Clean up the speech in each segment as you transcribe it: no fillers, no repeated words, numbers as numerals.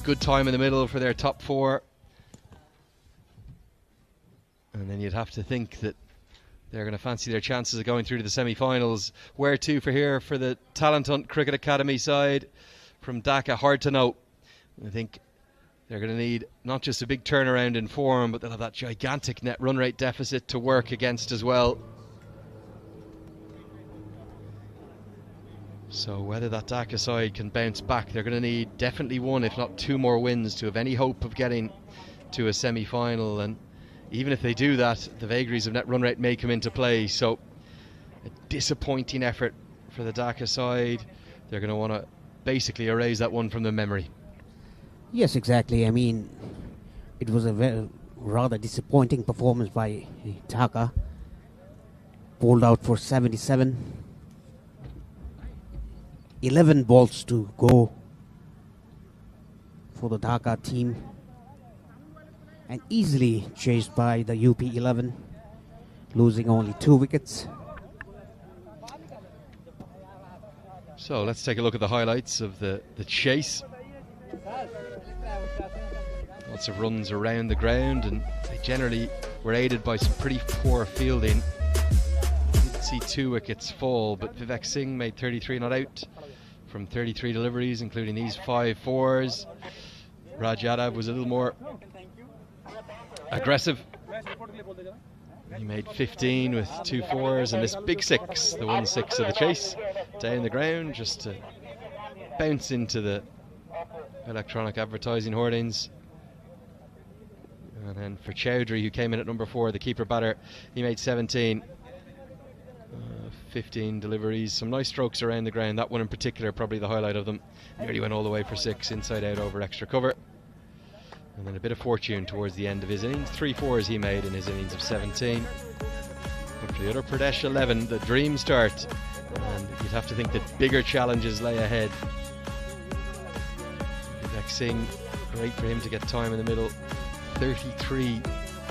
good time in the middle for their top four. And then you'd have to think that they're going to fancy their chances of going through to the semi-finals. Where to for here for the Talent Hunt Cricket Academy side from Dhaka? Hard to know. I think they're going to need not just a big turnaround in form, but they'll have that gigantic net run rate deficit to work against as well. So whether that Dhaka side can bounce back, they're going to need definitely one, if not two more wins to have any hope of getting to a semi-final. And even if they do that, the vagaries of net run rate may come into play. So a disappointing effort for the Dhaka side. They're going to want to basically erase that one from their memory. Yes, exactly. I mean, it was a rather disappointing performance by Dhaka. Bowled out for 77. 11 balls to go for the Dhaka team. And easily chased by the UP 11, losing only 2 wickets. So let's take a look at the highlights of the chase. Lots of runs around the ground, and they generally were aided by some pretty poor fielding. Did see 2 wickets fall, but Vivek Singh made 33 not out from 33 deliveries, including these 5 fours. Raj Yadav was a little more aggressive. He made 15 with 2 fours, and this big 6, the 1-6 of the chase, down the ground just to bounce into the electronic advertising hoardings. And then for Chowdhury, who came in at number 4, the keeper batter, he made 17. 15 deliveries, some nice strokes around the ground. That one in particular, probably the highlight of them. Nearly went all the way for 6, inside out over extra cover. And then a bit of fortune towards the end of his innings. 3 fours he made in his innings of 17. But for the Uttar Pradesh 11, the dream start. And you'd have to think that bigger challenges lay ahead. Vivek Singh, great for him to get time in the middle. 33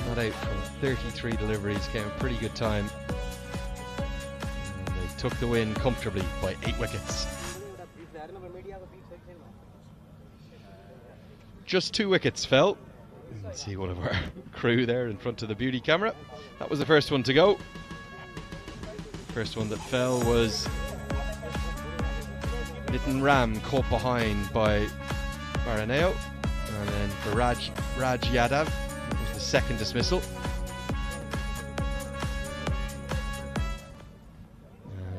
not out from 33 deliveries, came a pretty good time. And they took the win comfortably by 8 wickets. Just 2 wickets fell. Let's see one of our crew there in front of the beauty camera. That was the first one to go. First one that fell was Nitin Ram, caught behind by Baraneo. And then for Raj Yadav, it was the second dismissal.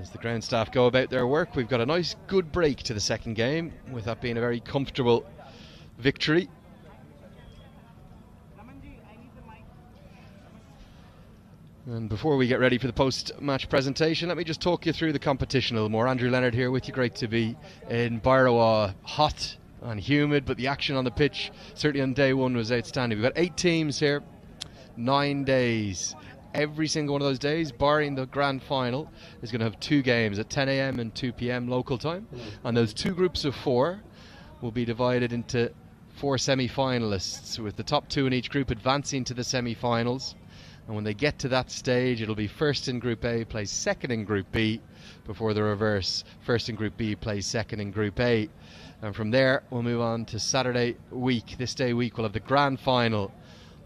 As the ground staff go about their work, we've got a nice good break to the second game, with that being a very comfortable victory. And before we get ready for the post-match presentation, let me just talk you through the competition a little more. Andrew Leonard here with you. Great to be in Barawa. Hot and humid, but the action on the pitch, certainly on day one, was outstanding. We've got 8 teams here, 9 days. Every single one of those days, barring the grand final, is going to have 2 games at 10 a.m. and 2 p.m. local time. And those 2 groups of 4 will be divided into 4 semi-finalists, with the top 2 in each group advancing to the semi-finals. And when they get to that stage, it'll be first in Group A plays second in Group B, before the reverse. First in Group B plays second in Group A. And from there, we'll move on to Saturday week. This day week, we'll have the grand final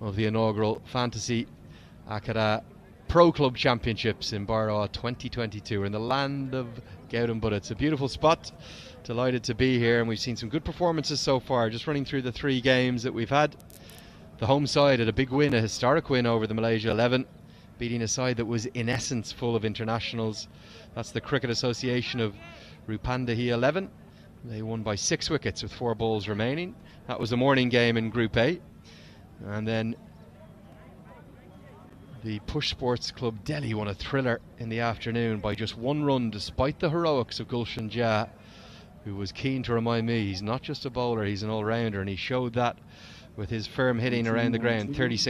of the inaugural Fantasy Akara Pro Club Championships in Barawa 2022. We're in the land of Gautam Buddha. It's a beautiful spot. Delighted to be here, and we've seen some good performances so far. Just running through the 3 games that we've had. The home side had a big win, a historic win over the Malaysia 11, beating a side that was in essence full of internationals. That's the Cricket Association of Rupandahi 11. They won by 6 wickets with 4 balls remaining. That was the morning game in Group A. And then the Push Sports Club Delhi won a thriller in the afternoon by just 1 run, despite the heroics of Gulshan Jha, who was keen to remind me he's not just a bowler, he's an all-rounder, and he showed that with his firm hitting around the ground. 36